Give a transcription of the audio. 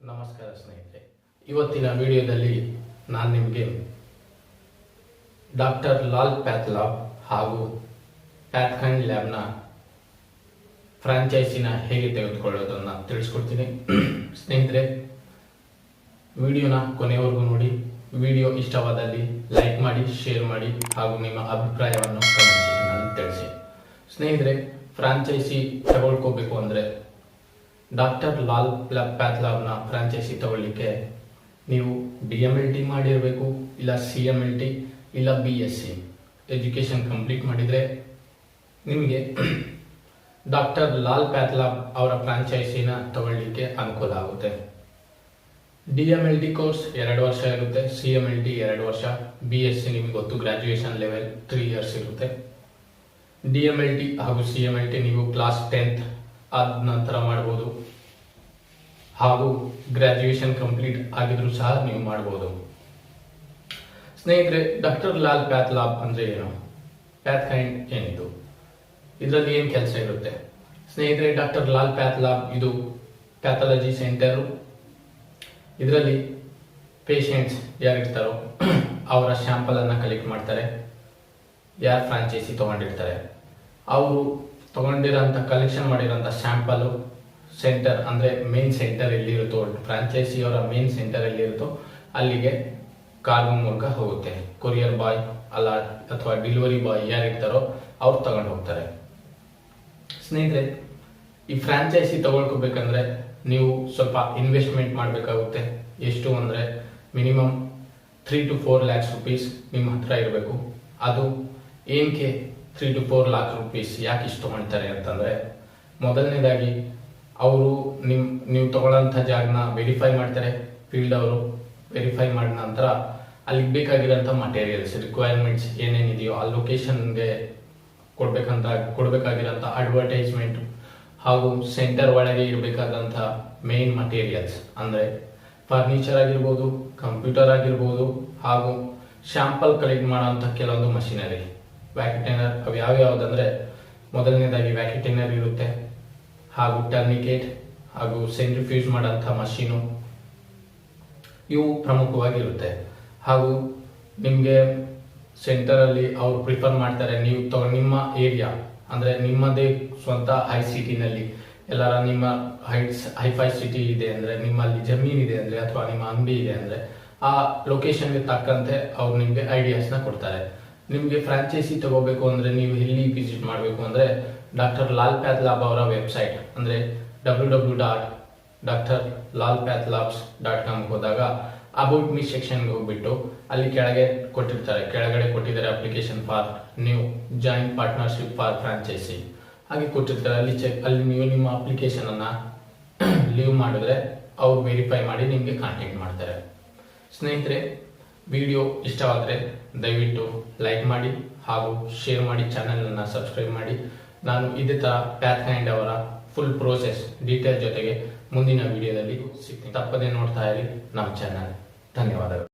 ನಮಸ್ಕಾರ ಸ್ನೇಹಿತರೆ, ಇವತ್ತಿನ ವಿಡಿಯೋದಲ್ಲಿ ನಾನು ನಿಮಗೆ ಡಾಕ್ಟರ್ ಲಾಲ್ ಪ್ಯಾಥ್ಲ್ಯಾಬ್ ಹಾಗೂ ಪ್ಯಾಥ್ಕೈಂಡ್ ಲ್ಯಾಬ್ನ ಫ್ರಾಂಚೈಸಿನ ಹೇಗೆ ತೆಗೆದುಕೊಳ್ಳೋದನ್ನು ತಿಳಿಸ್ಕೊಡ್ತೀನಿ. ಸ್ನೇಹಿತರೆ, ವಿಡಿಯೋನ ಕೊನೆಯವರೆಗೂ ನೋಡಿ. ವಿಡಿಯೋ ಇಷ್ಟವಾದಲ್ಲಿ ಲೈಕ್ ಮಾಡಿ, ಶೇರ್ ಮಾಡಿ ಹಾಗೂ ನಿಮ್ಮ ಅಭಿಪ್ರಾಯವನ್ನು ಕಮೆಂಟ್ ಸೆಕ್ಷನ್ನಲ್ಲಿ ತಿಳಿಸಿ. ಸ್ನೇಹಿತರೆ, ಫ್ರಾಂಚೈಸಿ ತಗೊಳ್ಕೋಬೇಕು ಅಂದರೆ ಡಾಕ್ಟರ್ ಲಾಲ್ ಪ್ಯಾಥ್ಲ್ಯಾಬ್ನ ಫ್ರಾಂಚೈಸಿ ತಗೊಳ್ಳಿಕ್ಕೆ ನೀವು DMLT ಮಾಡಿರಬೇಕು, ಇಲ್ಲ CMLT, ಇಲ್ಲ BSc ಎಜುಕೇಷನ್ ಕಂಪ್ಲೀಟ್ ಮಾಡಿದರೆ ನಿಮಗೆ ಡಾಕ್ಟರ್ ಲಾಲ್ ಪ್ಯಾಥ್ಲ್ಯಾಬ್ ಅವರ ಫ್ರಾಂಚೈಸಿನ ತಗೊಳ್ಳಿಕ್ಕೆ ಅನುಕೂಲ ಆಗುತ್ತೆ. DMLT ಕೋರ್ಸ್ 2 ವರ್ಷ ಇರುತ್ತೆ, CMLT 2 ವರ್ಷ, BSc ನಿಮಗೆ ಗೊತ್ತು ಗ್ರಾಜುಯೇಷನ್ ಲೆವೆಲ್ 3 ಇಯರ್ಸ್ ಇರುತ್ತೆ. DMLT ಹಾಗೂ CMLT ನೀವು ಕ್ಲಾಸ್ 10th ಆದ ನಂತರ ಮಾಡ್ಬೋದು ಹಾಗೂ ಗ್ರಾಜುಯೇಷನ್ ಕಂಪ್ಲೀಟ್ ಆಗಿದ್ರು ಸಹ ನೀವು ಮಾಡ್ಬೋದು. ಸ್ನೇಹಿತರೆ, ಡಾಕ್ಟರ್ ಲಾಲ್ ಪ್ಯಾಥ್ಲ್ಯಾಬ್ ಅಂದ್ರೆ ಏನು, ಪ್ಯಾಥ್ಕೈಂಡ್ ಏನಿದು, ಇದರಲ್ಲಿ ಏನು ಕೆಲಸ ಇರುತ್ತೆ? ಸ್ನೇಹಿತರೆ, ಡಾಕ್ಟರ್ ಲಾಲ್ ಪ್ಯಾಥ್ಲ್ಯಾಬ್ ಇದು ಪ್ಯಾಥಾಲಜಿ ಸೆಂಟರು. ಇದರಲ್ಲಿ ಪೇಷಂಟ್ಸ್ ಯಾರಿರ್ತಾರೋ ಅವರ ಸ್ಯಾಂಪಲ್ ಅನ್ನ ಕಲೆಕ್ಟ್ ಮಾಡ್ತಾರೆ. ಯಾರು ಫ್ರಾಂಚೈಸಿ ತಗೊಂಡಿರ್ತಾರೆ ಅವರು ತಗೊಂಡಿರೋಂಥ ಕಲೆಕ್ಷನ್ ಮಾಡಿರೋಂಥ ಸ್ಯಾಂಪಲ್ ಸೆಂಟರ್ ಅಂದರೆ ಮೇನ್ ಸೆಂಟರ್ ಎಲ್ಲಿರುತ್ತೋ, ಫ್ರಾಂಚೈಸಿ ಅವರ ಮೇನ್ ಸೆಂಟರ್ ಎಲ್ಲಿರುತ್ತೋ ಅಲ್ಲಿಗೆ ಕಾರ್ಗೋ ಮೂಲಕ ಹೋಗುತ್ತೆ. ಕೊರಿಯರ್ ಬಾಯ್ ಅಲ್ಲ ಅಥವಾ ಡೆಲಿವರಿ ಬಾಯ್ ಯಾರಿರ್ತಾರೋ ಅವ್ರು ತಗೊಂಡು ಹೋಗ್ತಾರೆ. ಸ್ನೇಹಿತರೆ, ಈ ಫ್ರಾಂಚೈಸಿ ತಗೊಳ್ಕೋಬೇಕಂದ್ರೆ ನೀವು ಸ್ವಲ್ಪ ಇನ್ವೆಸ್ಟ್ಮೆಂಟ್ ಮಾಡಬೇಕಾಗುತ್ತೆ. ಎಷ್ಟು ಅಂದರೆ ಮಿನಿಮಮ್ 3 to 4 lakhs rupees ನಿಮ್ಮ ಹತ್ರ ಇರಬೇಕು. ಅದು ಏನಕ್ಕೆ 3 to 4 lakh rupees ಯಾಕೆ ಇಷ್ಟು ತಗೊಳ್ತಾರೆ ಅಂತಂದರೆ, ಮೊದಲನೇದಾಗಿ ಅವರು ನೀವು ತಗೊಳ್ಳೋಂಥ ಜಾಗನ ವೆರಿಫೈ ಮಾಡ್ತಾರೆ. ಫೀಲ್ಡ್ ಅವರು ವೆರಿಫೈ ಮಾಡಿದ ನಂತರ ಅಲ್ಲಿಗೆ ಬೇಕಾಗಿರೋಂಥ ಮಟೀರಿಯಲ್ಸ್ ರಿಕ್ವೈರ್ಮೆಂಟ್ಸ್ ಏನೇನಿದೆಯೋ ಆ ಲೊಕೇಶನ್ಗೆ ಕೊಡಬೇಕಾಗಿರೋಂಥ ಅಡ್ವರ್ಟೈಸ್ಮೆಂಟ್ ಹಾಗೂ ಸೆಂಟರ್ ಒಳಗೆ ಇರಬೇಕಾದಂಥ ಮೇನ್ ಮಟೀರಿಯಲ್ಸ್ ಅಂದರೆ ಫರ್ನಿಚರ್ ಆಗಿರ್ಬೋದು, ಕಂಪ್ಯೂಟರ್ ಆಗಿರ್ಬೋದು ಹಾಗೂ ಶಾಂಪಲ್ ಕಲೆಕ್ಟ್ ಮಾಡೋಂಥ ಕೆಲವೊಂದು ಮಷಿನರಿ, ವ್ಯಾಕ್ಯುಟೈನರ್. ಅವು ಯಾವ್ಯಾವುದಂದ್ರೆ ಮೊದಲನೇದಾಗಿ ವ್ಯಾಕ್ಯುಟೈನರ್ ಇರುತ್ತೆ ಹಾಗೂ ಟರ್ನಿಕೇಟ್ ಹಾಗೂ ಸೆಂಟ್ರಿಫ್ಯೂಸ್ ಮಾಡೋಂಥ ಮಷೀನು, ಇವು ಪ್ರಮುಖವಾಗಿರುತ್ತೆ. ಹಾಗೂ ನಿಮಗೆ ಸೆಂಟರಲ್ಲಿ ಅವರು ಪ್ರಿಫರ್ ಮಾಡ್ತಾರೆ ನೀವು ನಿಮ್ಮ ಏರಿಯಾ ಅಂದರೆ ನಿಮ್ಮದೇ ಸ್ವಂತ ಸಿಟಿನಲ್ಲಿ ಎಲ್ಲರ ನಿಮ್ಮ ಹೈಫೈ ಸಿಟಿ ಇದೆ ಅಂದರೆ, ನಿಮ್ಮಲ್ಲಿ ಜಮೀನ್ ಇದೆ ಅಂದರೆ ಅಥವಾ ನಿಮ್ಮ ಅಂಗಡಿ ಇದೆ ಅಂದರೆ ಆ ಲೊಕೇಶನ್ಗೆ ತಕ್ಕಂತೆ ಅವ್ರು ನಿಮಗೆ ಐಡಿಯಾಸ್ನ ಕೊಡ್ತಾರೆ. ನಿಮಗೆ ಫ್ರಾಂಚೈಸಿ ತಗೋಬೇಕು ಅಂದರೆ ನೀವು ಎಲ್ಲಿ ವಿಸಿಟ್ ಮಾಡಬೇಕು ಅಂದರೆ ಡಾಕ್ಟರ್ ಲಾಲ್ ಪ್ಯಾಥ್ಲ್ಯಾಬ್ ಅವರ ವೆಬ್ಸೈಟ್ ಅಂದರೆ www.drlalpathlabs.com ಹೋದಾಗ ಅಬೌಟ್ ಮೀ ಸೆಕ್ಷನ್ಗೆ ಹೋಗ್ಬಿಟ್ಟು ಅಲ್ಲಿ ಕೆಳಗಡೆ ಕೊಟ್ಟಿದ್ದಾರೆ application for new joint partnership for franchisee ಹಾಗೆ ಕೊಟ್ಟಿರ್ತಾರೆ. ಅಲ್ಲಿ ನೀವು ನಿಮ್ಮ ಅಪ್ಲಿಕೇಶನ್ ಅನ್ನ ಲೀವ್ ಮಾಡಿದ್ರೆ ಅವ್ರು ವೆರಿಫೈ ಮಾಡಿ ನಿಮಗೆ ಕಾಂಟ್ಯಾಕ್ಟ್ ಮಾಡ್ತಾರೆ. ಸ್ನೇಹಿತರೆ, ವಿಡಿಯೋ ಇಷ್ಟವಾದರೆ ದಯವಿಟ್ಟು ಲೈಕ್ ಮಾಡಿ ಹಾಗೂ ಶೇರ್ ಮಾಡಿ, ಚಾನೆಲನ್ನು ಸಬ್ಸ್ಕ್ರೈಬ್ ಮಾಡಿ. ನಾನು ಇದೇ ಥರ ಪ್ಯಾಥ್ಕೈಂಡ್ ಅವರ ಫುಲ್ ಪ್ರೋಸೆಸ್ ಡೀಟೇಲ್ ಜೊತೆಗೆ ಮುಂದಿನ ವಿಡಿಯೋದಲ್ಲಿ ಸಿಗ್ತೀನಿ. ತಪ್ಪದೇ ನೋಡ್ತಾ ಇರಿ ನಮ್ಮ ಚಾನಲ್. ಧನ್ಯವಾದಗಳು.